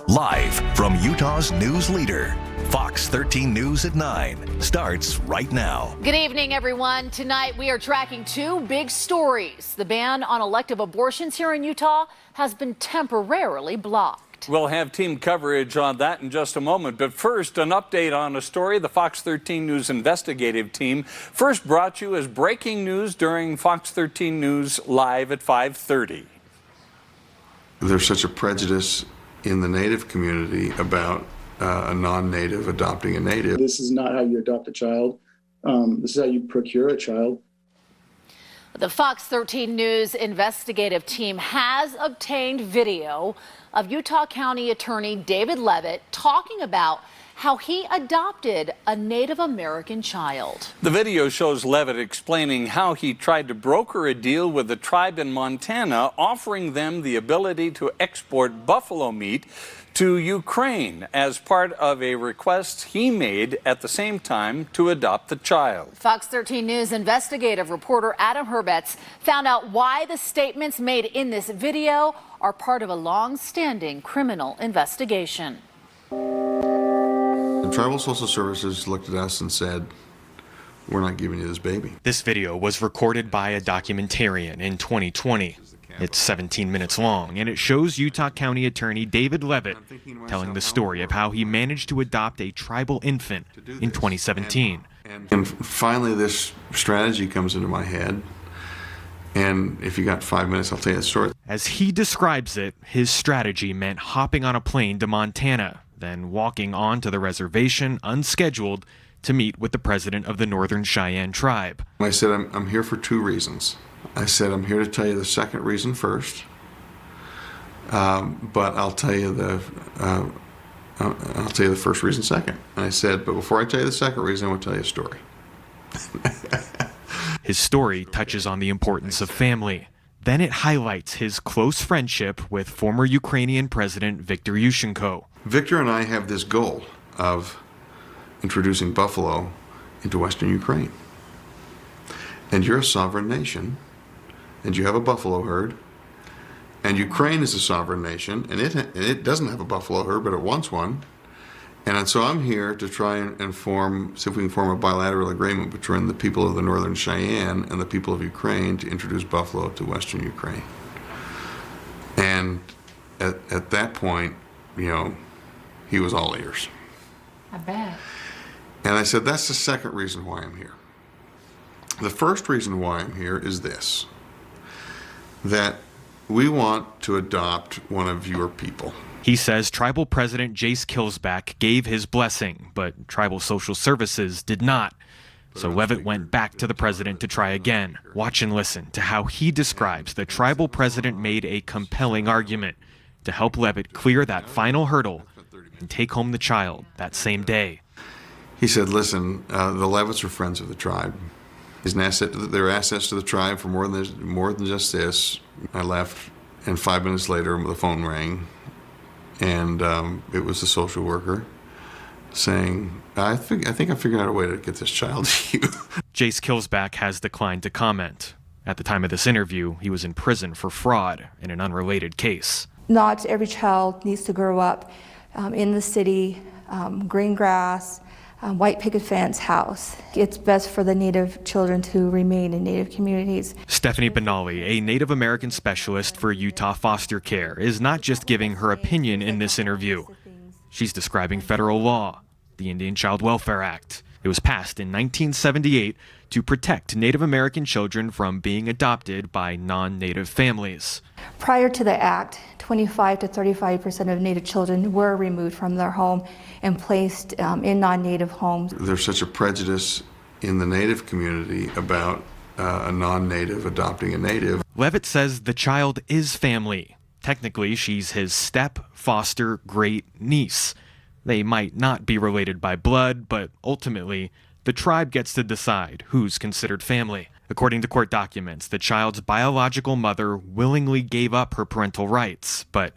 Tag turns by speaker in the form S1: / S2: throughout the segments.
S1: Live from Utah's news leader, Fox 13 News at 9 starts right now.
S2: Good evening, everyone. Tonight we are tracking two big stories. The ban on elective abortions here in Utah has been temporarily blocked.
S3: We'll have team coverage on that in just a moment. But first, an update on a story the Fox 13 News investigative team first brought you as breaking news during Fox 13 News Live at 5:30.
S4: There's such a prejudice in the Native community about a non-Native adopting a Native.
S5: This is not how you adopt a child. This is how you procure a child.
S2: The Fox 13 News investigative team has obtained video of Utah County Attorney David Levitt talking about how he adopted a Native American child.
S3: The video shows Levitt explaining how he tried to broker a deal with a tribe in Montana, offering them the ability to export buffalo meat to Ukraine as part of a request he made at the same time to adopt the child.
S2: Fox 13 News investigative reporter Adam Herbets found out why the statements made in this video are part of a long-standing criminal investigation.
S4: And Tribal Social Services looked at us and said, "We're not giving you this baby."
S6: This video was recorded by a documentarian in 2020. It's 17 minutes long, and it shows Utah County Attorney David Levitt telling the story of how he managed to adopt a tribal infant in 2017.
S4: And finally, this strategy comes into my head. And if you got 5 minutes, I'll tell you the story.
S6: As he describes it, his strategy meant hopping on a plane to Montana, then walking on to the reservation unscheduled to meet with the president of the Northern Cheyenne tribe.
S4: I said, I'm here for two reasons. I said, I'm here to tell you the second reason first, but I'll tell you the first reason second. And I said, but before I tell you the second reason, I want to tell you a story.
S6: His story touches on the importance of family. Then it highlights his close friendship with former Ukrainian President Viktor Yushchenko.
S4: Victor and I have this goal of introducing buffalo into Western Ukraine. And you're a sovereign nation, and you have a buffalo herd, and Ukraine is a sovereign nation, and it doesn't have a buffalo herd, but it wants one. And so I'm here to try and see if we can form a bilateral agreement between the people of the Northern Cheyenne and the people of Ukraine to introduce buffalo to Western Ukraine. And at that point, you know, he was all ears.
S2: I bet.
S4: And I said, that's the second reason why I'm here. The first reason why I'm here is this, that we want to adopt one of your people.
S6: He says tribal president Jace Kilsback gave his blessing, but tribal social services did not. So Levitt went back to the president to try again. Watch and listen to how he describes the tribal president made a compelling argument to help Levitt clear that final hurdle and take home the child that same day.
S4: He said, listen, the Levitts are friends of the tribe. They're assets to the tribe for more than just this. I left, and 5 minutes later, the phone rang, and it was the social worker saying, I think I figured out a way to get this child to you.
S6: Jace Kilsback has declined to comment. At the time of this interview, he was in prison for fraud in an unrelated case.
S7: Not every child needs to grow up in the city, green grass, white picket fence house. It's best for the Native children to remain in Native communities.
S6: Stephanie Benally, a Native American specialist for Utah foster care, is not just giving her opinion in this interview. She's describing federal law, the Indian Child Welfare Act. It was passed in 1978 to protect Native American children from being adopted by non-Native families.
S7: Prior to the act, 25 to 35% of Native children were removed from their home and placed in non-Native homes.
S4: There's such a prejudice in the Native community about a non-Native adopting a Native.
S6: Levitt says the child is family. Technically, she's his step, foster, great niece. They might not be related by blood, but ultimately, the tribe gets to decide who's considered family. According to court documents, the child's biological mother willingly gave up her parental rights, but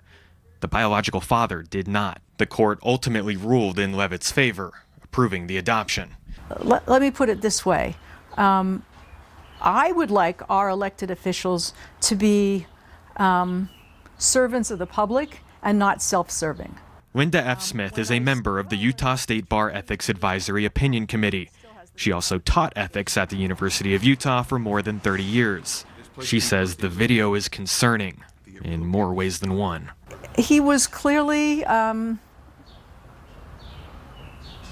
S6: the biological father did not. The court ultimately ruled in Levitt's favor, approving the adoption.
S8: Let me put it this way. I would like our elected officials to be servants of the public and not self-serving.
S6: Linda F. Smith is a member of the Utah State Bar Ethics Advisory Opinion Committee. She also taught ethics at the University of Utah for more than 30 years. She says the video is concerning in more ways than one.
S8: He was clearly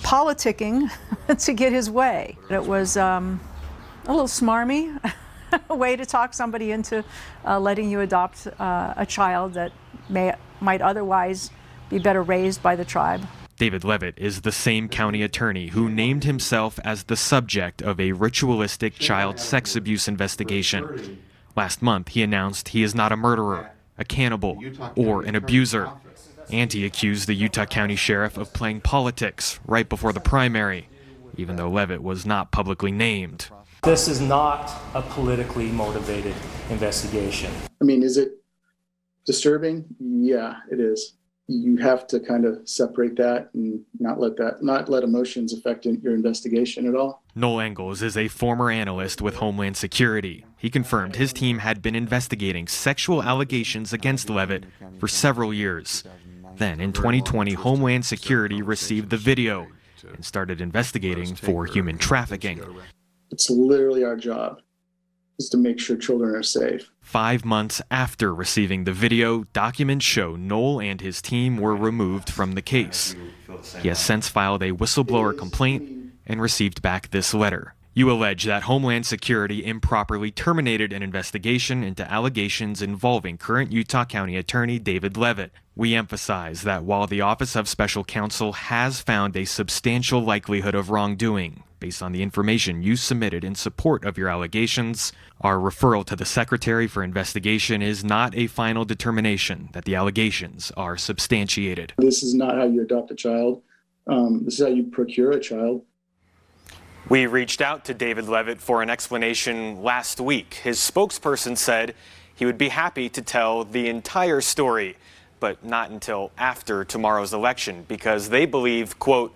S8: politicking to get his way. It was a little smarmy, a way to talk somebody into letting you adopt a child that might otherwise be better raised by the tribe.
S6: David Levitt is the same county attorney who named himself as the subject of a ritualistic child sex abuse investigation. Last month, he announced he is not a murderer, a cannibal, or an abuser. And he accused the Utah County Sheriff of playing politics right before the primary, even though Levitt was not publicly named.
S9: This is not a politically motivated investigation.
S5: I mean, is it disturbing? Yeah, it is. You have to kind of separate that and not let emotions affect your investigation at all.
S6: Noel Engels is a former analyst with Homeland Security. He confirmed his team had been investigating sexual allegations against Levitt for several years. Then in 2020, Homeland Security received the video and started investigating for human trafficking.
S5: It's literally our job, is to make sure children are safe.
S6: 5 months after receiving the video, documents show Noel and his team were removed from the case. He has since filed a whistleblower complaint and received back this letter. You allege that Homeland Security improperly terminated an investigation into allegations involving current Utah County Attorney David Levitt. We emphasize that while the Office of Special Counsel has found a substantial likelihood of wrongdoing, based on the information you submitted in support of your allegations, our referral to the Secretary for Investigation is not a final determination that the allegations are substantiated.
S5: This is not how you adopt a child. This is how you procure a child.
S10: We reached out to David Levitt for an explanation last week. His spokesperson said he would be happy to tell the entire story, but not until after tomorrow's election, because they believe, quote,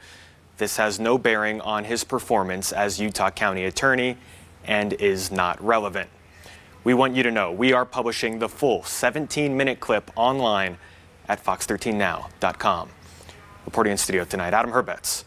S10: this has no bearing on his performance as Utah County Attorney and is not relevant. We want you to know we are publishing the full 17-minute clip online at fox13now.com. Reporting in studio tonight, Adam Herbets,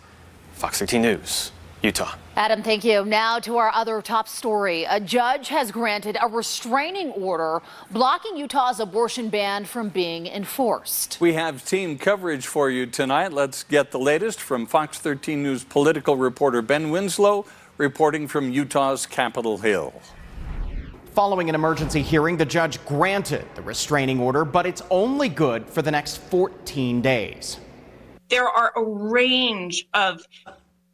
S10: Fox 13 News, Utah.
S2: Adam, thank you. Now to our other top story. A judge has granted a restraining order blocking Utah's abortion ban from being enforced.
S3: We have team coverage for you tonight. Let's get the latest from Fox 13 News political reporter Ben Winslow, reporting from Utah's Capitol Hill.
S11: Following an emergency hearing, the judge granted the restraining order, but it's only good for the next 14 days.
S12: There are a range of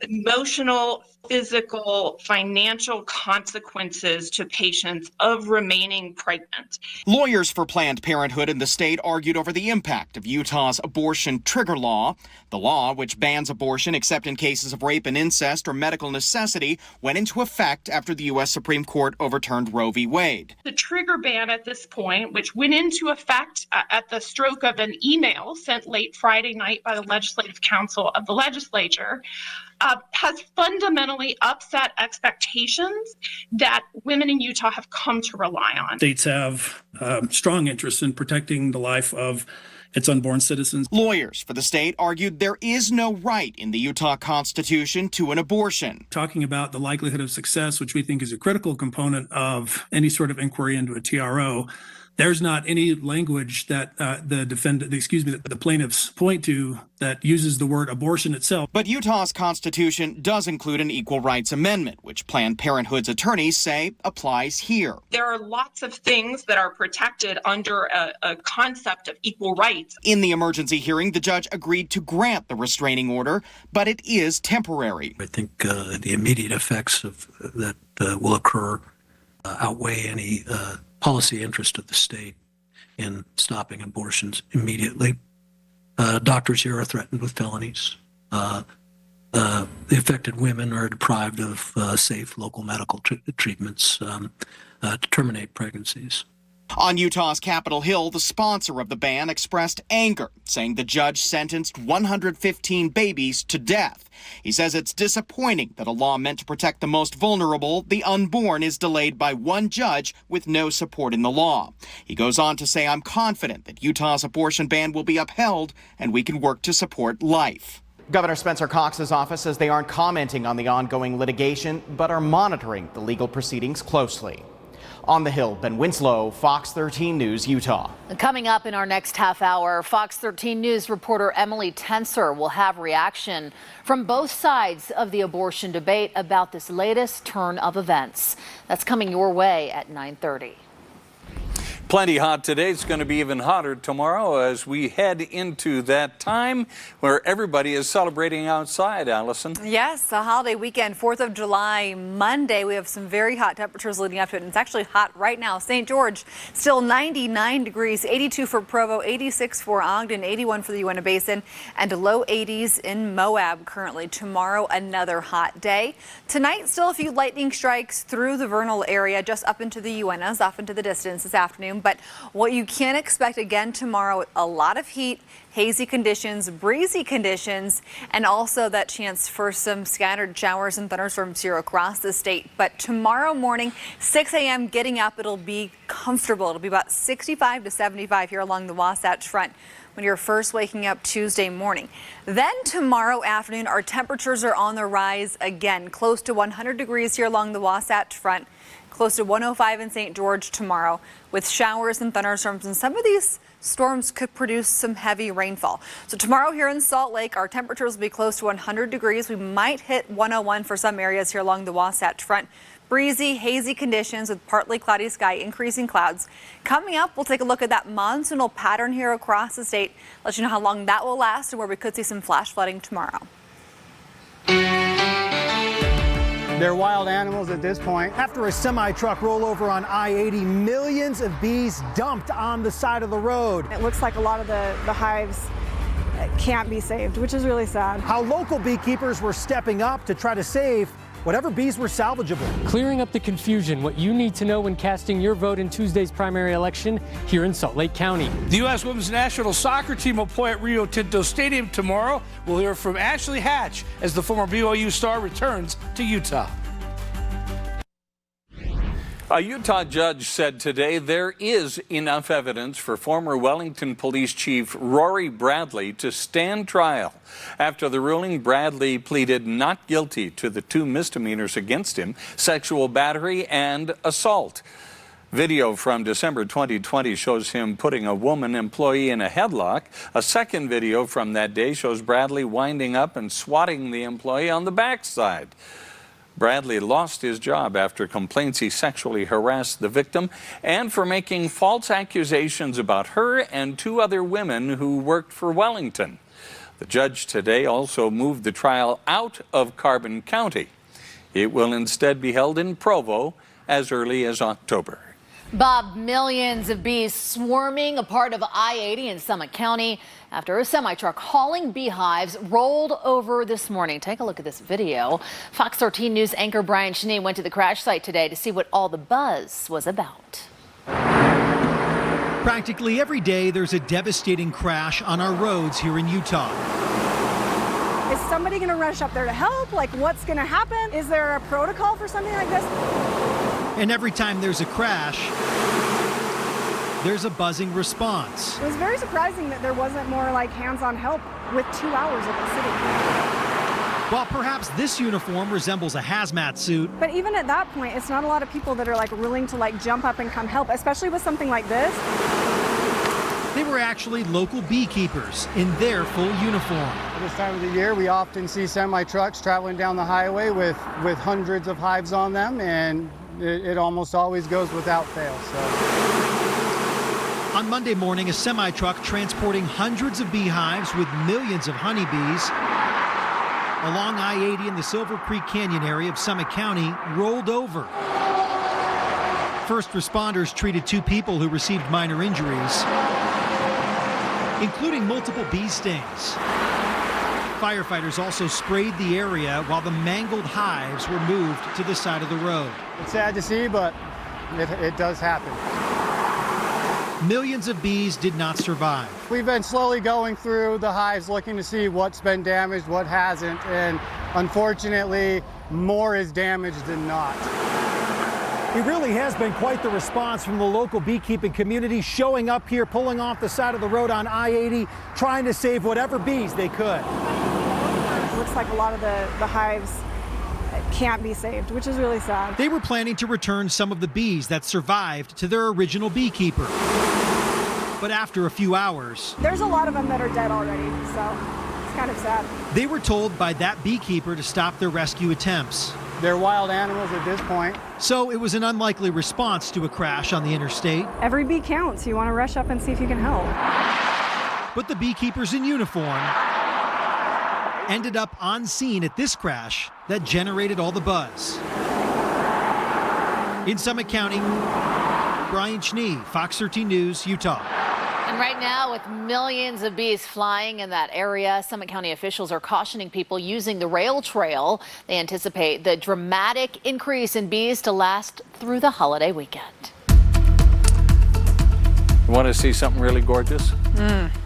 S12: emotional, physical, financial consequences to patients of remaining pregnant.
S11: Lawyers for Planned Parenthood in the state argued over the impact of Utah's abortion trigger law. The law, which bans abortion except in cases of rape and incest or medical necessity, went into effect after the U.S. Supreme Court overturned Roe v. Wade.
S12: The trigger ban at this point, which went into effect at the stroke of an email sent late Friday night by the Legislative Council of the legislature, has fundamentally upset expectations that women in Utah have come to rely on.
S13: States have strong interest in protecting the life of its unborn citizens.
S11: Lawyers for the state argued there is no right in the Utah Constitution to an abortion.
S13: Talking about the likelihood of success, which we think is a critical component of any sort of inquiry into a TRO, there's not any language that the plaintiffs point to that uses the word abortion itself.
S11: But Utah's Constitution does include an Equal Rights Amendment, which Planned Parenthood's attorneys say applies here.
S12: There are lots of things that are protected under a concept of equal rights.
S11: In the emergency hearing, the judge agreed to grant the restraining order, but it is temporary.
S14: I think the immediate effects of that will occur outweigh any policy interest of the state in stopping abortions immediately. Doctors here are threatened with felonies. The affected women are deprived of safe local medical treatments to terminate pregnancies.
S11: On Utah's Capitol Hill, the sponsor of the ban expressed anger, saying the judge sentenced 115 babies to death. He says it's disappointing that a law meant to protect the most vulnerable, the unborn, is delayed by one judge with no support in the law. He goes on to say, I'm confident that Utah's abortion ban will be upheld and we can work to support life.
S15: Governor Spencer Cox's office says they aren't commenting on the ongoing litigation, but are monitoring the legal proceedings closely. On the Hill, Ben Winslow, Fox 13 News, Utah.
S2: Coming up in our next half hour, Fox 13 News reporter Emily Tenser will have reaction from both sides of the abortion debate about this latest turn of events. That's coming your way at 9:30.
S3: Plenty hot today. It's going to be even hotter tomorrow as we head into that time where everybody is celebrating outside, Allison.
S16: Yes, a holiday weekend, 4th of July, Monday. We have some very hot temperatures leading up to it, and it's actually hot right now. St. George, still 99 degrees, 82 for Provo, 86 for Ogden, 81 for the Uinta Basin, and low 80s in Moab currently. Tomorrow, another hot day. Tonight, still a few lightning strikes through the Vernal area, just up into the Uintas, off into the distance this afternoon. But what you can expect again tomorrow, a lot of heat, hazy conditions, breezy conditions, and also that chance for some scattered showers and thunderstorms here across the state. But tomorrow morning, 6 a.m. getting up, it'll be comfortable. It'll be about 65 to 75 here along the Wasatch Front when you're first waking up Tuesday morning. Then tomorrow afternoon, our temperatures are on the rise again, close to 100 degrees here along the Wasatch Front. Close to 105 in St. George tomorrow with showers and thunderstorms, and some of these storms could produce some heavy rainfall. So tomorrow here in Salt Lake, our temperatures will be close to 100 degrees. We might hit 101 for some areas here along the Wasatch Front. Breezy, hazy conditions with partly cloudy sky, increasing clouds. Coming up, we'll take a look at that monsoonal pattern here across the state, let you know how long that will last and where we could see some flash flooding tomorrow.
S17: They're wild animals at this point. After a semi-truck rollover on I-80, millions of bees dumped on the side of the road.
S18: It looks like a lot of the hives can't be saved, which is really sad.
S17: How local beekeepers were stepping up to try to save whatever bees were salvageable.
S19: Clearing up the confusion, what you need to know when casting your vote in Tuesday's primary election here in Salt Lake County.
S20: The U.S. Women's National Soccer Team will play at Rio Tinto Stadium tomorrow. We'll hear from Ashley Hatch as the former BYU star returns to Utah.
S3: A Utah judge said today there is enough evidence for former Wellington Police Chief Rory Bradley to stand trial. After the ruling, Bradley pleaded not guilty to the 2 misdemeanors against him, sexual battery and assault. Video from December 2020 shows him putting a woman employee in a headlock. A second video from that day shows Bradley winding up and swatting the employee on the backside. Bradley lost his job after complaints he sexually harassed the victim and for making false accusations about her and 2 other women who worked for Wellington. The judge today also moved the trial out of Carbon County. It will instead be held in Provo as early as October.
S2: Bob, millions of bees swarming a part of I-80 in Summit County after a semi-truck hauling beehives rolled over this morning. Take a look at this video. Fox 13 News anchor Brian Cheney went to the crash site today to see what all the buzz was about.
S21: Practically every day, there's a devastating crash on our roads here in Utah.
S18: Is somebody going to rush up there to help? Like, what's going to happen? Is there a protocol for something like this?
S21: And every time there's a crash, there's a buzzing response.
S18: It was very surprising that there wasn't more like hands-on help with 2 hours of the city.
S21: While perhaps this uniform resembles a hazmat suit,
S18: But even at that point, it's not a lot of people that are like willing to like jump up and come help, especially with something like this.
S21: they were actually local beekeepers in their full uniform.
S17: At this time of the year, we often see semi-trucks traveling down the highway with hundreds of hives on them, and it almost always goes without fail.
S21: On Monday morning, a semi-truck transporting hundreds of beehives with millions of honeybees along I-80 in the Silver Creek Canyon area of Summit County rolled over. First responders treated 2 people who received minor injuries, including multiple bee stings. Firefighters also sprayed the area while the mangled hives were moved to the side of the road.
S17: It's sad to see, but it does happen.
S21: Millions of bees did not survive.
S17: We've been slowly going through the hives looking to see what's been damaged, what hasn't, and unfortunately, more is damaged than not.
S21: It really has been quite the response from the local beekeeping community, showing up here, pulling off the side of the road on I-80, trying to save whatever bees they could.
S18: It looks like a lot of the hives can't be saved, which is really sad.
S21: They were planning to return some of the bees that survived to their original beekeeper. But after a few hours,
S18: There's a lot of them that are dead already, so it's kind of sad.
S21: they were told by that beekeeper to stop their rescue attempts.
S17: They're wild animals at this point.
S21: So it was an unlikely response to a crash on the interstate.
S18: Every bee counts. You want to rush up and see if you can help.
S21: But the beekeepers in uniform ended up on scene at this crash that generated all the buzz. In Summit County, Brian Schnee, Fox 13 News, Utah.
S2: And right now, with millions of bees flying in that area, Summit County officials are cautioning people using the rail trail. They anticipate the dramatic increase in bees to last through the holiday weekend.
S3: You want to see something really gorgeous?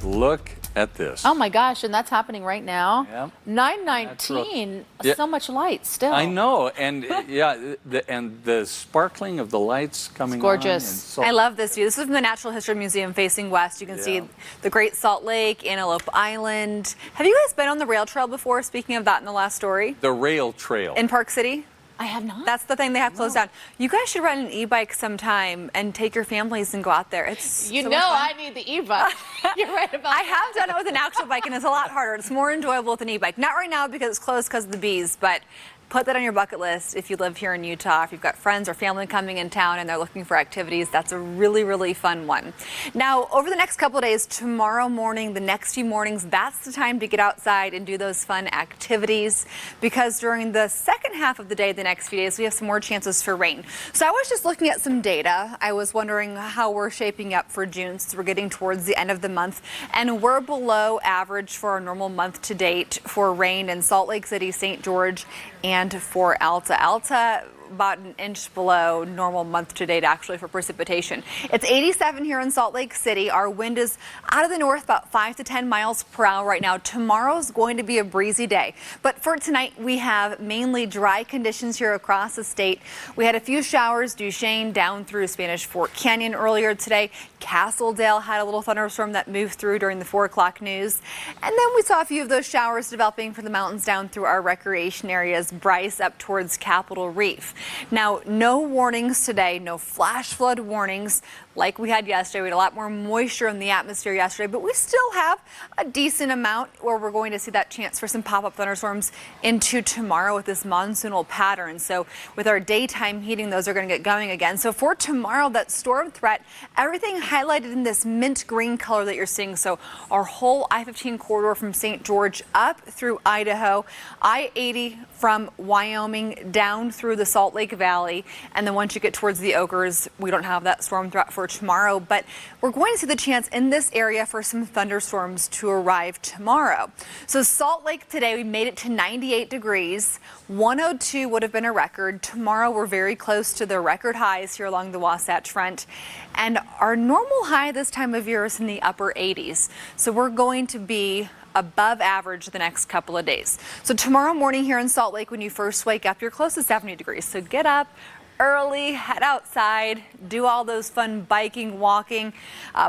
S3: Look at this.
S2: Oh my gosh, and that's happening right now.
S3: Yep.
S2: 9:19,
S3: Yeah.
S2: so much light still.
S3: I know, and yeah, and the sparkling of the lights coming
S2: gorgeous.
S3: on. and so-
S16: I love this view. This is from the Natural History Museum facing west. You can see the Great Salt Lake, Antelope Island. Have you guys been on the rail trail before? Speaking of that in the last story.
S3: The rail trail.
S16: In Park City?
S2: I have not.
S16: That's the thing they have closed down. You guys should ride an e-bike sometime and take your families and go out there. It's
S2: You
S16: so
S2: know
S16: much fun.
S2: I need the e-bike. You're right about
S16: I have done it with an actual bike, and it's a lot harder. It's more enjoyable with an e-bike. Not right now because it's closed because of the bees, but put that on your bucket list if you live here in Utah. If you've got friends or family coming in town and they're looking for activities, that's a really, really fun one. Now, over the next couple of days, tomorrow morning, the next few mornings, that's the time to get outside and do those fun activities, because during the second half of the day, the next few days, we have some more chances for rain. So I was just looking at some data. I was wondering how we're shaping up for June, since we're getting towards the end of the month, and we're below average for our normal month to date for rain in Salt Lake City, St. George, and for Alta. Alta, about an inch below normal month to date actually for precipitation. It's 87 here in Salt Lake City. Our wind is out of the north about 5 to 10 miles per hour right now. Tomorrow's going to be a breezy day, but for tonight we have mainly dry conditions here across the state. We had a few showers, Duchesne down through Spanish Fort Canyon earlier today. Castledale had a little thunderstorm that moved through during the 4 o'clock news, and then we saw a few of those showers developing from the mountains down through our recreation areas, Bryce up towards Capitol Reef. Now, no warnings today, no flash flood warnings like we had yesterday. We had a lot more moisture in the atmosphere yesterday, but we still have a decent amount where we're going to see that chance for some pop-up thunderstorms into tomorrow with this monsoonal pattern. So with our daytime heating, those are going to get going again. So for tomorrow, that storm threat, everything highlighted in this mint green color that you're seeing. So our whole I-15 corridor from St. George up through Idaho, I-80 from Wyoming down through the Salt Lake Valley. And then once you get towards the Oakers, we don't have that storm threat for tomorrow, but we're going to see the chance in this area for some thunderstorms to arrive tomorrow. So Salt Lake today, we made it to 98 degrees. 102 would have been a record. Tomorrow, we're very close to the record highs here along the Wasatch Front. And our normal high this time of year is in the upper 80s. So we're going to be above average the next couple of days. So tomorrow morning here in Salt Lake, when you first wake up, you're close to 70 degrees. So get up early, head outside, do all those fun biking, walking,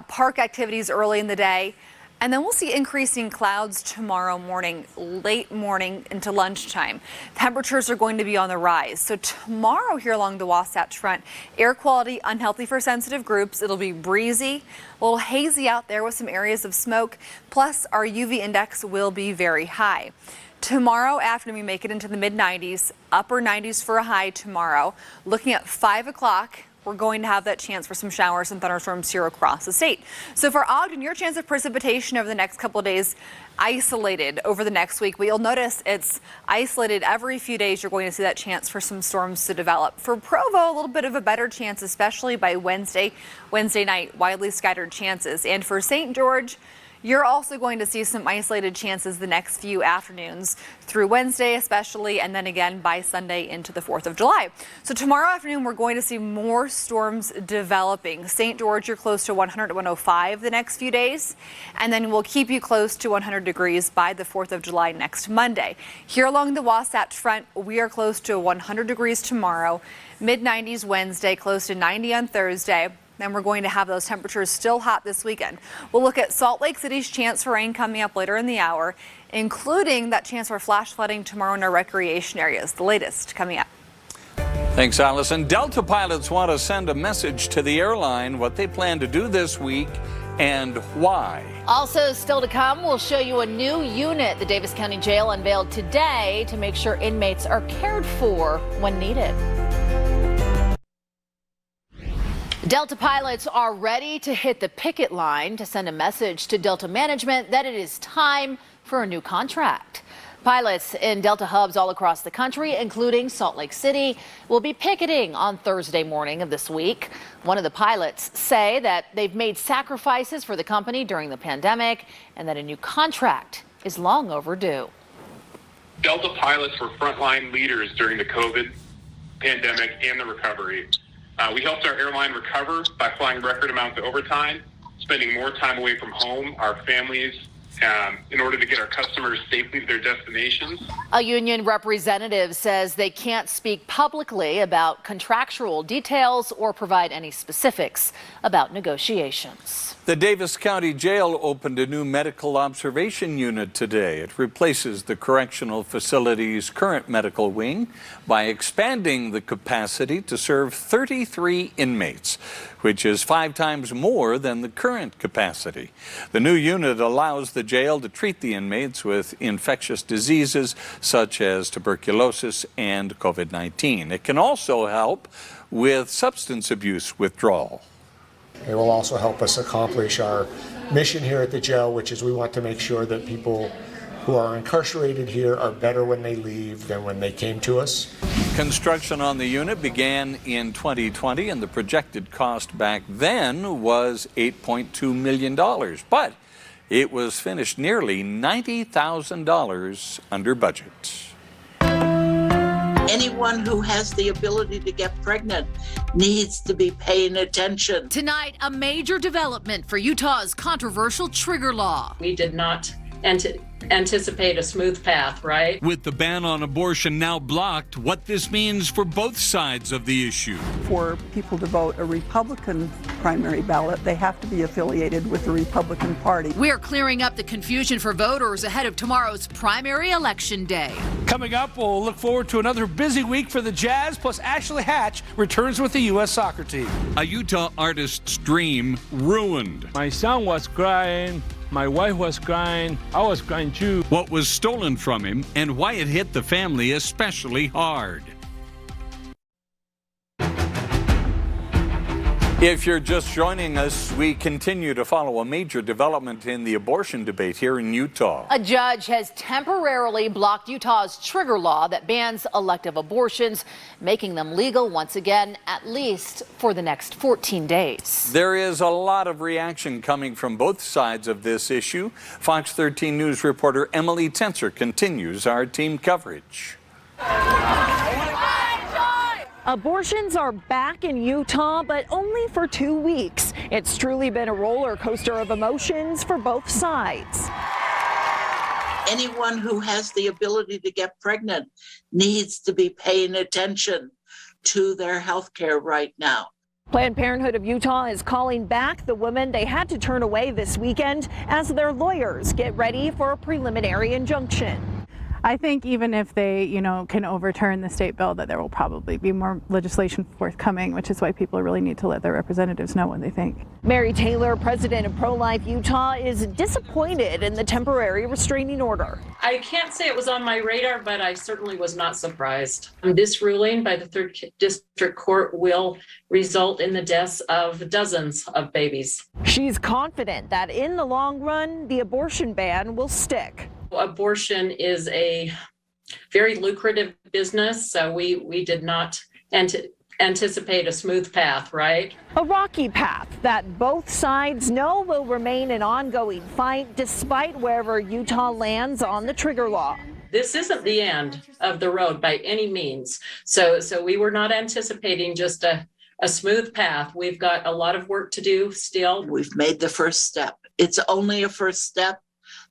S16: park activities early in the day. And then we'll see increasing clouds tomorrow morning, late morning into lunchtime. Temperatures are going to be on the rise. So tomorrow here along the Wasatch Front, air quality unhealthy for sensitive groups. It'll be breezy, a little hazy out there with some areas of smoke. Plus our UV index will be very high. Tomorrow afternoon, we make it into the mid-90s, upper 90s for a high tomorrow. Looking at 5 o'clock, we're going to have that chance for some showers and thunderstorms here across the state. So for Ogden, your chance of precipitation over the next couple of days, isolated over the next week. But you'll notice it's isolated every few days. You're going to see that chance for some storms to develop. For Provo, a little bit of a better chance, especially by Wednesday night, widely scattered chances. And for St. George, You're also going to see some isolated chances the next few afternoons through Wednesday especially, and then again by Sunday into the 4th of July. So tomorrow afternoon, we're going to see more storms developing. St. George, you're close to 100 to 105 the next few days, and then we'll keep you close to 100 degrees by the 4th of July next Monday. Here along the Wasatch Front, we are close to 100 degrees tomorrow, mid-90s Wednesday, close to 90 on Thursday. Then we're going to have those temperatures still hot this weekend. We'll look at Salt Lake City's chance for rain coming up later in the hour, including that chance for flash flooding tomorrow in our recreation areas. The latest coming up.
S3: Thanks, Allison. Delta pilots want to send a message to the airline, what they plan to do this week and why.
S2: Also, still to come, we'll show you a new unit the Davis County Jail unveiled today to make sure inmates are cared for when needed. Delta pilots are ready to hit the picket line to send a message to Delta management that it is time for a new contract. Pilots in Delta hubs all across the country, including Salt Lake City, will be picketing on Thursday morning of this week. One of the pilots say that they've made sacrifices for the company during the pandemic and that a new contract is long overdue.
S1: Delta pilots were frontline leaders during the COVID pandemic and the recovery. We helped our airline recover by flying record amounts of overtime, spending more time away from home, our families, in order to get our customers safely to their destinations.
S2: A union representative says they can't speak publicly about contractual details or provide any specifics about negotiations.
S3: The Davis County Jail opened a new medical observation unit today. It replaces the correctional facility's current medical wing by expanding the capacity to serve 33 inmates, which is 5 times more than the current capacity. The new unit allows the jail to treat the inmates with infectious diseases such as tuberculosis and COVID-19. It can also help with substance abuse withdrawal.
S22: It will also help us accomplish our mission here at the jail, which is we want to make sure that people who are incarcerated here are better when they leave than when they came to us.
S3: Construction on the unit began in 2020, and the projected cost back then was $8.2 million. But it was finished nearly $90,000 under budget.
S23: Anyone who has the ability to get pregnant needs to be paying attention.
S2: Tonight, a major development for Utah's controversial trigger law.
S24: We did not anticipate a smooth path, right?
S3: With the ban on abortion now blocked, what this means for both sides of the issue.
S25: For people to vote a Republican primary ballot, they have to be affiliated with the Republican Party.
S2: We're clearing up the confusion for voters ahead of tomorrow's primary election day.
S20: Coming up, we'll look forward to another busy week for the Jazz, plus Ashley Hatch returns with the U.S. soccer team.
S3: A Utah artist's dream ruined.
S26: My son was crying. My wife was crying. I was crying too.
S3: What was stolen from him and why it hit the family especially hard. If you're just joining us, we continue to follow a major development in the abortion debate here in Utah.
S2: A judge has temporarily blocked Utah's trigger law that bans elective abortions, making them legal once again, at least for the next 14 days.
S3: There is a lot of reaction coming from both sides of this issue. Fox 13 News reporter Emily Tenser continues our team coverage.
S27: Abortions are back in Utah, but only for 2 weeks. It's truly been a roller coaster of emotions for both sides.
S23: Anyone who has the ability to get pregnant needs to be paying attention to their health care right now.
S27: Planned Parenthood of Utah is calling back the women they had to turn away this weekend as their lawyers get ready for a preliminary injunction.
S28: I think even if they, can overturn the state bill, that there will probably be more legislation forthcoming, which is why people really need to let their representatives know what they think.
S27: Mary Taylor, president of Pro-Life Utah, is disappointed in the temporary restraining order.
S24: I can't say it was on my radar, but I certainly was not surprised. This ruling by the 3rd District Court will result in the deaths of dozens of babies.
S27: She's confident that in the long run, the abortion ban will stick.
S24: Abortion is a very lucrative business, so we did not anticipate a smooth path, right?
S27: A rocky path that both sides know will remain an ongoing fight despite wherever Utah lands on the trigger law.
S24: This isn't the end of the road by any means. So we were not anticipating just a smooth path. We've got a lot of work to do still.
S23: We've made the first step. It's only a first step.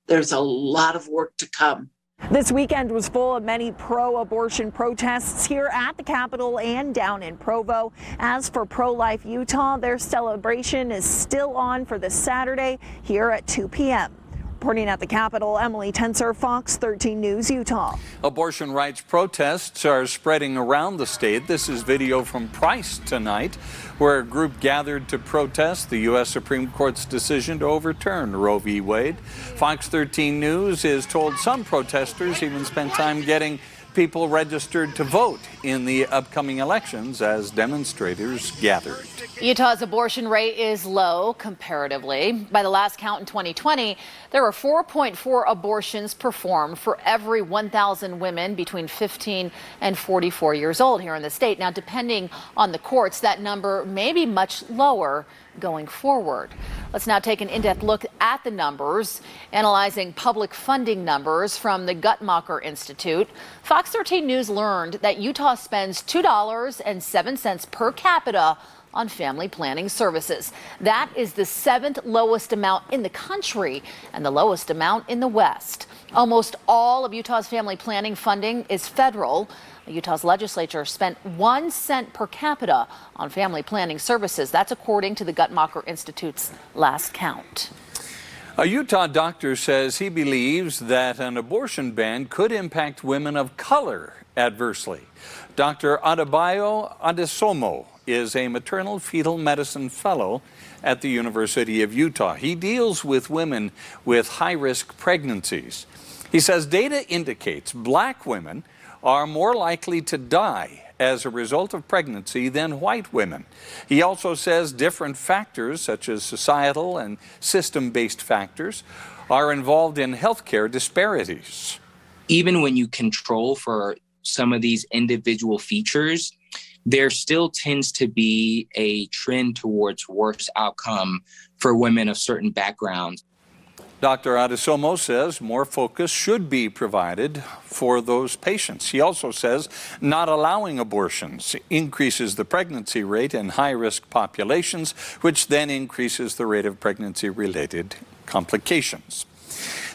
S23: There's a lot of work to come.
S27: This weekend was full of many pro-abortion protests here at the Capitol and down in Provo. As for Pro-Life Utah, their celebration is still on for this Saturday here at 2 p.m. Reporting at the Capitol, Emily Tenser, Fox 13 News, Utah.
S3: Abortion rights protests are spreading around the state. This is video from Price tonight, where a group gathered to protest the U.S. Supreme Court's decision to overturn Roe v. Wade. Fox 13 News is told some protesters even spent time getting people registered to vote in the upcoming elections as demonstrators gathered.
S2: Utah's abortion rate is low comparatively. By the last count in 2020, there were 4.4 abortions performed for every 1,000 women between 15 and 44 years old here in the state. Now, depending on the courts, that number may be much lower going forward. Let's now take an in-depth look at the numbers, analyzing public funding numbers from the Guttmacher Institute. Fox 13 News learned that Utah spends $2.07 per capita on family planning services. That is the 7th lowest amount in the country and the lowest amount in the West. Almost all of Utah's family planning funding is federal. Utah's legislature spent 1 cent per capita on family planning services. That's according to the Guttmacher Institute's last count.
S3: A Utah doctor says he believes that an abortion ban could impact women of color adversely. Dr. Adebayo Adesomo is a maternal fetal medicine fellow at the University of Utah. He deals with women with high-risk pregnancies. He says data indicates black women are more likely to die as a result of pregnancy than white women. He also says different factors, such as societal and system-based factors, are involved in healthcare disparities.
S4: Even when you control for some of these individual features, there still tends to be a trend towards worse outcome for women of certain backgrounds.
S3: Dr. Adesomo says more focus should be provided for those patients. He also says not allowing abortions increases the pregnancy rate in high-risk populations, which then increases the rate of pregnancy-related complications.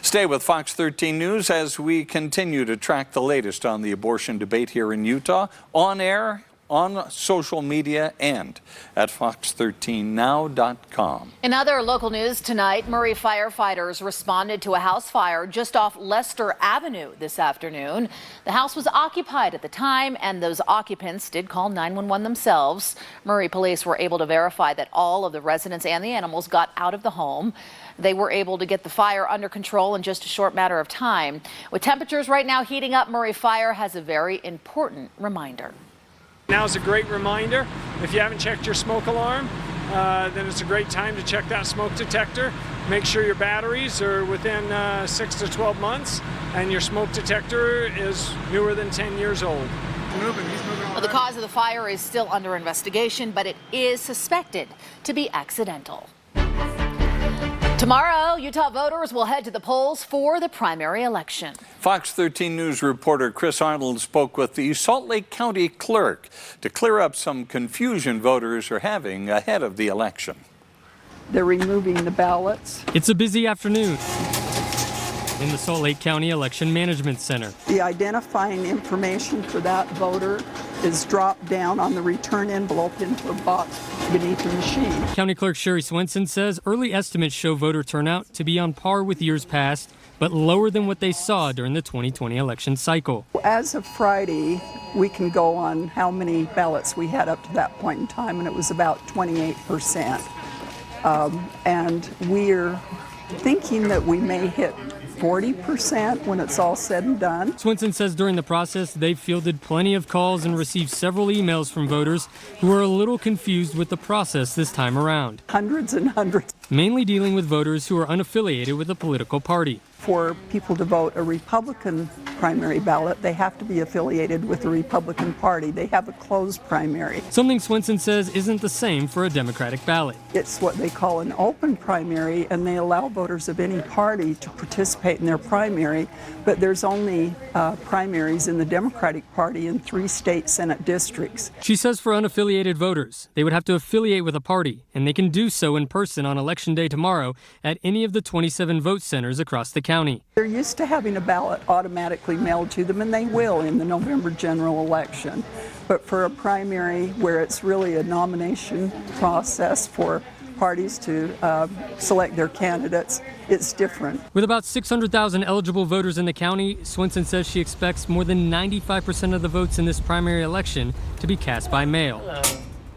S3: Stay with Fox 13 News as we continue to track the latest on the abortion debate here in Utah, on air, on social media, and at fox13now.com.
S2: In other local news tonight, Murray firefighters responded to a house fire just off Lester Avenue this afternoon. The house was occupied at the time, and those occupants did call 911 themselves. Murray police were able to verify that all of the residents and the animals got out of the home. They were able to get the fire under control in just a short matter of time. With temperatures right now heating up, Murray Fire has a very important reminder.
S5: Now is a great reminder. If you haven't checked your smoke alarm, then it's a great time to check that smoke detector. Make sure your batteries are within 6 to 12 months and your smoke detector is newer than 10 years old.
S2: Well, the cause of the fire is still under investigation, but it is suspected to be accidental. Tomorrow, Utah voters will head to the polls for the primary election.
S3: Fox 13 News reporter Chris Arnold spoke with the Salt Lake County clerk to clear up some confusion voters are having ahead of the election.
S25: They're removing the ballots.
S19: It's a busy afternoon in the Salt Lake County Election Management Center.
S25: The identifying information for that voter is dropped down on the return envelope into a box beneath the machine.
S19: County Clerk Sherry Swenson says early estimates show voter turnout to be on par with years past, but lower than what they saw during the 2020 election cycle.
S25: As of Friday, we can go on how many ballots we had up to that point in time, and it was about 28%. And we're thinking that we may hit 40% when it's all said and done.
S19: Swenson says during the process, they've fielded plenty of calls and received several emails from voters who are a little confused with the process this time around.
S25: Hundreds and hundreds
S19: mainly dealing with voters who are unaffiliated with a political party.
S25: For people to vote a Republican primary ballot, they have to be affiliated with the Republican Party. They have a closed primary.
S19: Something Swenson says isn't the same for a Democratic ballot.
S25: It's what they call an open primary, and they allow voters of any party to participate in their primary, but there's only primaries in the Democratic Party in 3 state Senate districts.
S19: She says for unaffiliated voters, they would have to affiliate with a party, and they can do so in person on Election Day tomorrow at any of the 27 vote centers across the county.
S25: They're used to having a ballot automatically mailed to them, and they will in the November general election. But for a primary where it's really a nomination process for parties to select their candidates, it's different.
S19: With about 600,000 eligible voters in the county, Swenson says she expects more than 95% of the votes in this primary election to be cast by mail.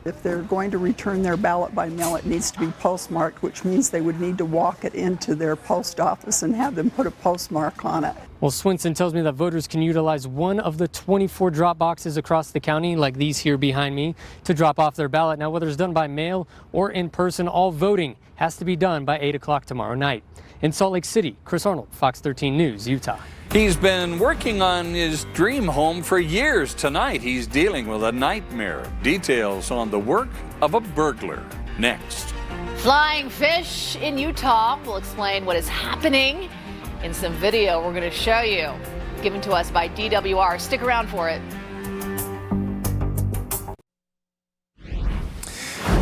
S25: If they're going to return their ballot by mail, it needs to be postmarked, which means they would need to walk it into their post office and have them put a postmark on it.
S19: Well, Swenson tells me that voters can utilize one of the 24 drop boxes across the county, like these here behind me, to drop off their ballot. Now, whether it's done by mail or in person, all voting has to be done by 8 o'clock tomorrow night. In Salt Lake City, Chris Arnold, Fox 13 News, Utah.
S3: He's been working on his dream home for years. Tonight, he's dealing with a nightmare. Details on the work of a burglar. Next.
S2: Flying fish in Utah. We'll explain what is happening in some video we're going to show you. Given to us by DWR. Stick around for it.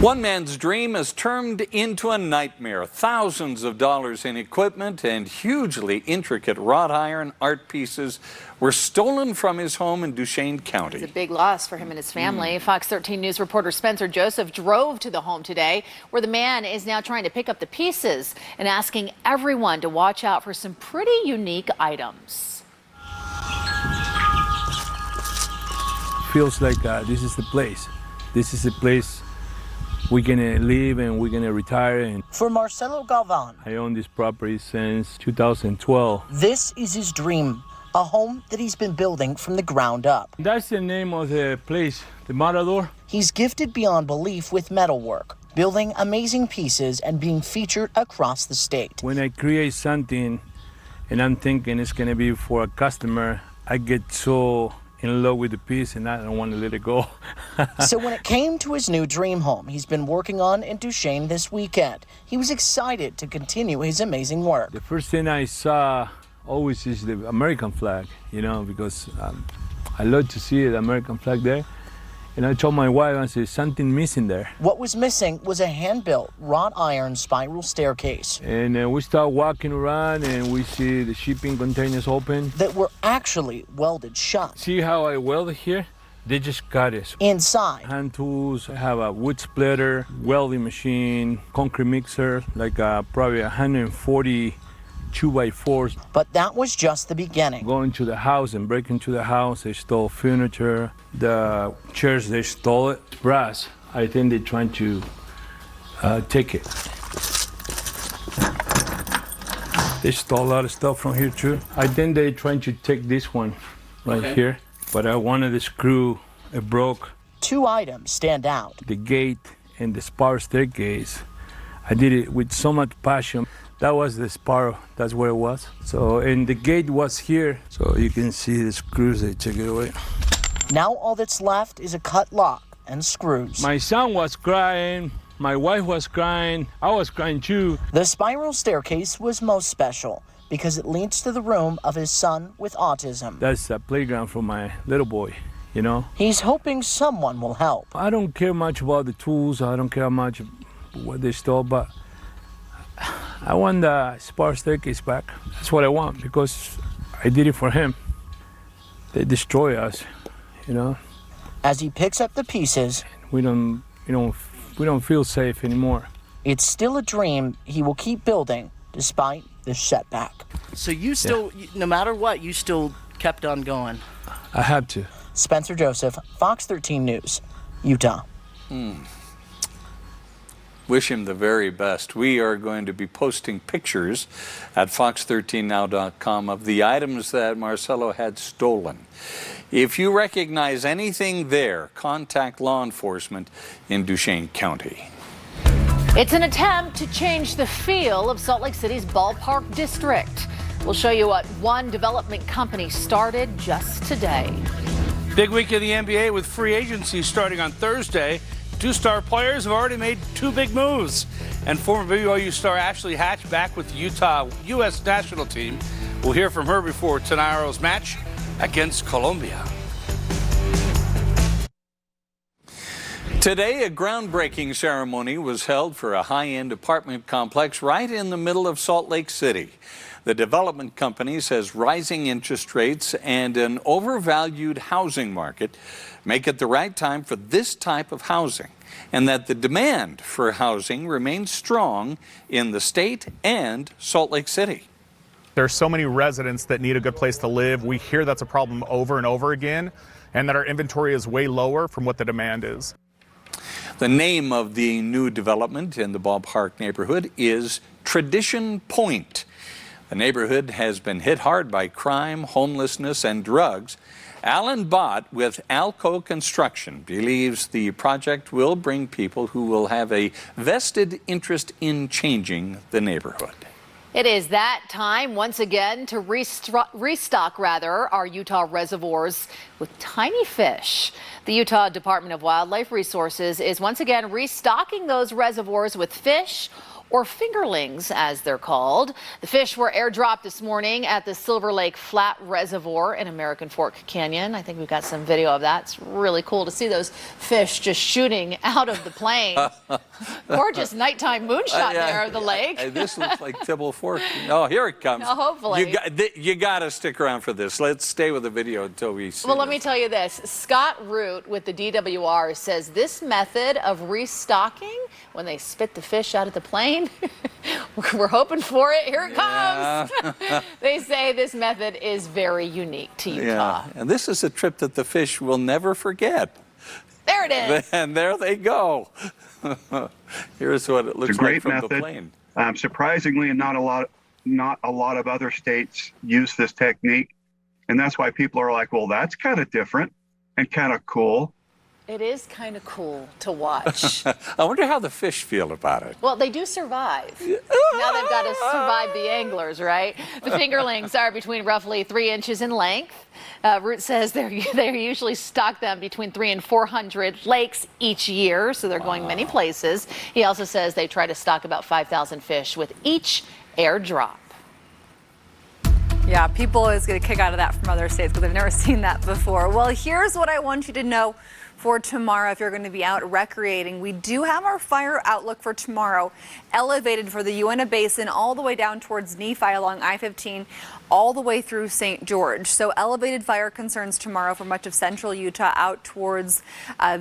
S3: One man's dream has turned into a nightmare. Thousands of dollars in equipment and hugely intricate wrought iron art pieces were stolen from his home in Duchesne County.
S2: It's a big loss for him and his family. Fox 13 News reporter Spencer Joseph drove to the home today, where the man is now trying to pick up the pieces and asking everyone to watch out for some pretty unique items.
S26: Feels like this is the place. This is the place we're gonna live and we're gonna retire. And
S6: for Marcelo Galvan,
S26: I own this property since 2012.
S6: This is his dream, a home that he's been building from the ground up.
S26: That's the name of the place, the Matador.
S6: He's gifted beyond belief with metalwork, building amazing pieces and being featured across the state.
S26: When I create something and I'm thinking it's gonna be for a customer, I get so in love with the piece and I don't want to let it go.
S6: So when it came to his new dream home he's been working on in Duchesne this weekend, he was excited to continue his amazing work.
S26: The first thing I saw always is the American flag, you know, because I love to see the American flag there. And I told my wife, I said, something missing there.
S6: What was missing was a hand-built wrought iron spiral staircase.
S26: And we start walking around and we see the shipping containers open.
S6: That were actually welded shut.
S26: See how I welded here? They just cut it.
S6: Inside.
S26: Hand tools, I have a wood splitter, welding machine, concrete mixer, like probably 140 2x4s.
S6: But that was just the beginning.
S26: Going to the house and breaking into the house, they stole furniture. The chairs, they stole it. Brass, I think they're trying to take it. They stole a lot of stuff from here too. I think they're trying to take this one right here. But I wanted the screw, it broke.
S6: 2 items stand out.
S26: The gate and the spiral staircase. I did it with so much passion. That was the spiral, that's where it was. So, and the gate was here. So you can see the screws, they took it away.
S6: Now all that's left is a cut lock and screws.
S26: My son was crying, my wife was crying, I was crying too.
S6: The spiral staircase was most special because it leads to the room of his son with autism.
S26: That's a playground for my little boy, you know.
S6: He's hoping someone will help.
S26: I don't care much about the tools, I don't care much what they stole, but I want the spiral staircase back. That's what I want because I did it for him. They destroy us, you know.
S6: As he picks up the pieces,
S26: we don't feel safe anymore.
S6: It's still a dream he will keep building despite this setback.
S7: So you still, no matter what, you still kept on going.
S26: I had to.
S6: Spencer Joseph, Fox 13 News, Utah.
S3: Wish him the very best. We are going to be posting pictures at fox13now.com of the items that Marcelo had stolen. If you recognize anything there, contact law enforcement in Duchesne County.
S2: It's an attempt to change the feel of Salt Lake City's ballpark district. We'll show you what one development company started just today.
S20: Big week in the NBA with free agency starting on Thursday. Two star players have already made two big moves. And former BYU star Ashley Hatch back with the Utah U.S. national team. We'll hear from her before tomorrow's match against Colombia.
S3: Today, a groundbreaking ceremony was held for a high-end apartment complex right in the middle of Salt Lake City. The development company says rising interest rates and an overvalued housing market make it the right time for this type of housing, and that the demand for housing remains strong in the state and Salt Lake City.
S8: There are so many residents that need a good place to live. We hear that's a problem over and over again, and that our inventory is way lower from what the demand is.
S3: The name of the new development in the ballpark neighborhood is Tradition Point. The neighborhood has been hit hard by crime, homelessness, and drugs. Alan Bott with Alco Construction believes the project will bring people who will have a vested interest in changing the neighborhood.
S2: It is that time once again to restock our Utah reservoirs with tiny fish. The Utah Department of Wildlife Resources is once again restocking those reservoirs with fish, or fingerlings as they're called. The fish were airdropped this morning at the Silver Lake Flat Reservoir in American Fork Canyon. I think we've got some video of that. It's really cool to see those fish just shooting out of the plane. Gorgeous nighttime moonshot there of the lake.
S3: This looks like Tibble Fork. Oh, here it comes.
S2: Oh, hopefully.
S3: You got to stick around for this. Let's stay with the video until we see.
S2: Well, let me tell you this. Scott Root with the DWR says this method of restocking, when they spit the fish out of the plane, we're hoping for it. Here it comes. Yeah. They say this method is very unique to Utah.
S3: Yeah, and this is a trip that the fish will never forget.
S2: There it is.
S3: And there they go. Here's what it looks like from the plane.
S9: Surprisingly, not a lot of other states use this technique, and that's why people are like, well, that's kind of different and kind of cool.
S2: It is kind of cool to watch.
S3: I wonder how the fish feel about it.
S2: Well, they do survive. Now they've got to survive the anglers, right? The fingerlings are between roughly 3 inches in length. Root says they usually stock them between 300 and 400 lakes each year, so they're going many places. He also says they try to stock about 5,000 fish with each airdrop.
S16: Yeah, people always get a kick out of that from other states because they've never seen that before. Well, here's what I want you to know for tomorrow if you're going to be out recreating. We do have our fire outlook for tomorrow elevated for the Uinta Basin all the way down towards Nephi along I-15 all the way through St. George. So elevated fire concerns tomorrow for much of central Utah out towards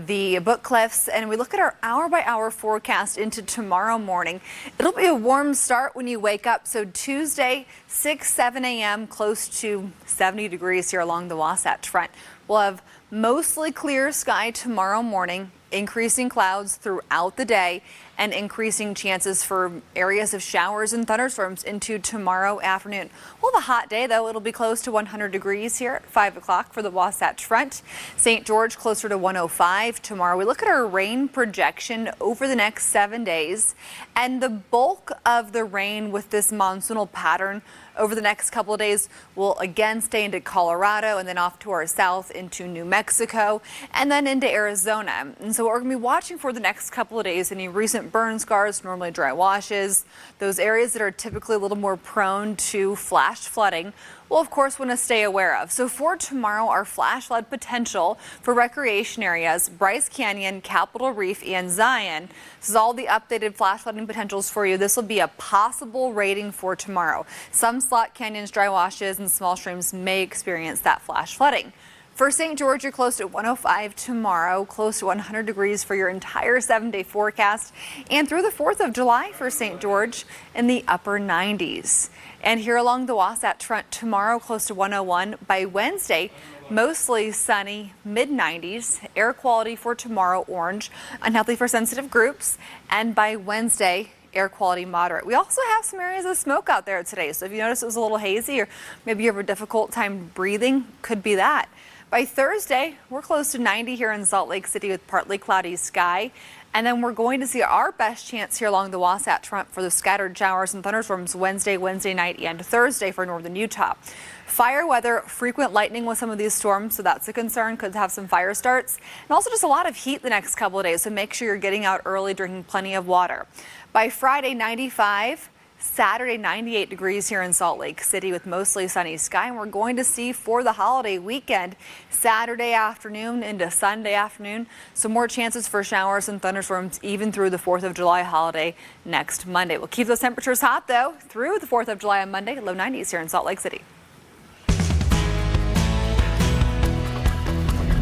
S16: the Book Cliffs. And we look at our hour-by-hour forecast into tomorrow morning. It'll be a warm start when you wake up. So Tuesday, 6-7 a.m., close to 70 degrees here along the Wasatch Front. We'll have mostly clear sky tomorrow morning, increasing clouds throughout the day, and increasing chances for areas of showers and thunderstorms into tomorrow afternoon. We'll have a hot day, though. It'll be close to 100 degrees here at 5 o'clock for the Wasatch Front. St. George closer to 105 tomorrow. We look at our rain projection over the next 7 days, and the bulk of the rain with this monsoonal pattern over the next couple of days will again stay into Colorado and then off to our south into New Mexico and then into Arizona. And so what we're going to be watching for the next couple of days, any recent burn scars, normally dry washes, those areas that are typically a little more prone to flash flooding, we'll of course want to stay aware of. So for tomorrow, our flash flood potential for recreation areas, Bryce Canyon, Capitol Reef, and Zion. This is all the updated flash flooding potentials for you. This will be a possible rating for tomorrow. Some slot canyons, dry washes, and small streams may experience that flash flooding. For St. George, you're close to 105 tomorrow, close to 100 degrees for your entire 7-day forecast, and through the 4th of July for St. George in the upper 90s. And here along the Wasatch Front tomorrow, close to 101. By Wednesday, mostly sunny, mid-90s. Air quality for tomorrow, orange, unhealthy for sensitive groups. And by Wednesday, air quality moderate. We also have some areas of smoke out there today. So if you notice it was a little hazy or maybe you have a difficult time breathing, could be that. By Thursday, we're close to 90 here in Salt Lake City with partly cloudy sky. And then we're going to see our best chance here along the Wasatch Front for the scattered showers and thunderstorms Wednesday night, and Thursday for northern Utah. Fire weather, frequent lightning with some of these storms, so that's a concern. Could have some fire starts. And also just a lot of heat the next couple of days, so make sure you're getting out early, drinking plenty of water. By Friday, 95. Saturday, 98 degrees here in Salt Lake City with mostly sunny sky. And we're going to see for the holiday weekend, Saturday afternoon into Sunday afternoon, some more chances for showers and thunderstorms even through the 4th of July holiday next Monday. We'll keep those temperatures hot, though, through the 4th of July on Monday, low 90s here in Salt Lake City.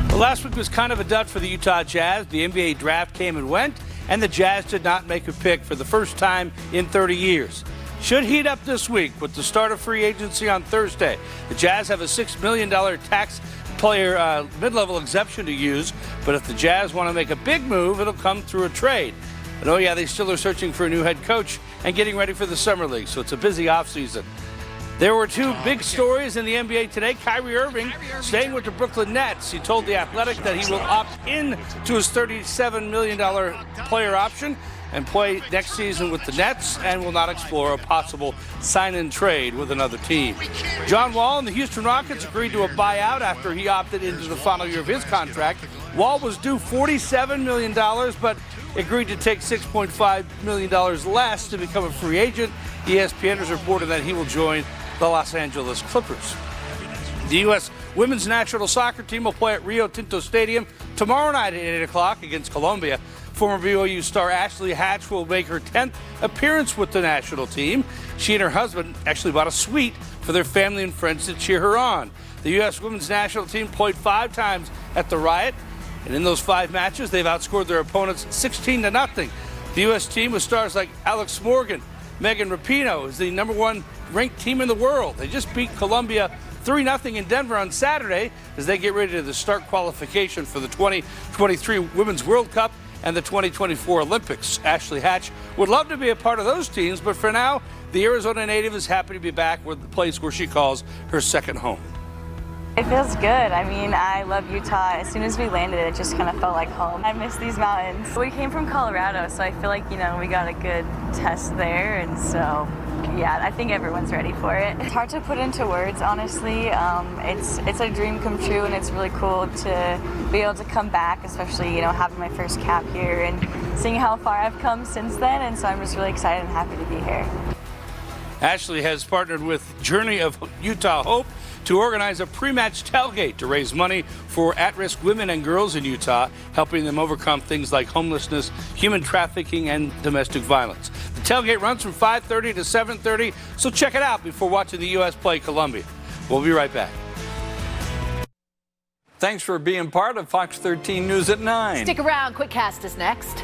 S20: Well, last week was kind of a dud for the Utah Jazz. The NBA draft came and went, and the Jazz did not make a pick for the first time in 30 years. Should heat up this week with the start of free agency on Thursday. The Jazz have a $6 million tax player mid-level exemption to use, but if the Jazz want to make a big move, it'll come through a trade. And oh yeah, they still are searching for a new head coach and getting ready for the summer league, so it's a busy offseason. There were two big stories in the NBA today. Kyrie Irving staying with the Brooklyn Nets. He told The Athletic that he will opt in to his $37 million player option and play next season with the Nets and will not explore a possible sign-in trade with another team. John Wall and the Houston Rockets agreed to a buyout after he opted into the final year of his contract. Wall was due $47 million, but agreed to take $6.5 million less to become a free agent. ESPN has reported that he will join the Los Angeles Clippers. The U.S. women's national soccer team will play at Rio Tinto Stadium tomorrow night at 8 o'clock against Colombia. Former BYU star Ashley Hatch will make her 10th appearance with the national team. She and her husband actually bought a suite for their family and friends to cheer her on. The U.S. women's national team played 5 times at the Riot, and in those 5 matches, they've outscored their opponents 16-0. The U.S. team with stars like Alex Morgan, Megan Rapinoe is the #1 ranked team in the world. They just beat Colombia 3-0 in Denver on Saturday as they get ready to start qualification for the 2023 Women's World Cup and the 2024 Olympics. Ashley Hatch would love to be a part of those teams, but for now, the Arizona native is happy to be back with the place where she calls her second home.
S10: It feels good. I mean, I love Utah. As soon as we landed, it just kind of felt like home. I miss these mountains. We came from Colorado, so I feel like, we got a good test there, and so yeah, I think everyone's ready for it. It's hard to put into words, honestly. It's a dream come true, and it's really cool to be able to come back, especially, having my first cap here and seeing how far I've come since then, and so I'm just really excited and happy to be here.
S20: Ashley has partnered with Journey of Utah Hope to organize a pre-match tailgate to raise money for at-risk women and girls in Utah, helping them overcome things like homelessness, human trafficking, and domestic violence. The tailgate runs from 5:30 to 7:30, so check it out before watching the U.S. play Colombia. We'll be right back.
S3: Thanks for being part of Fox 13 News at 9.
S2: Stick around. Quick Cast is next.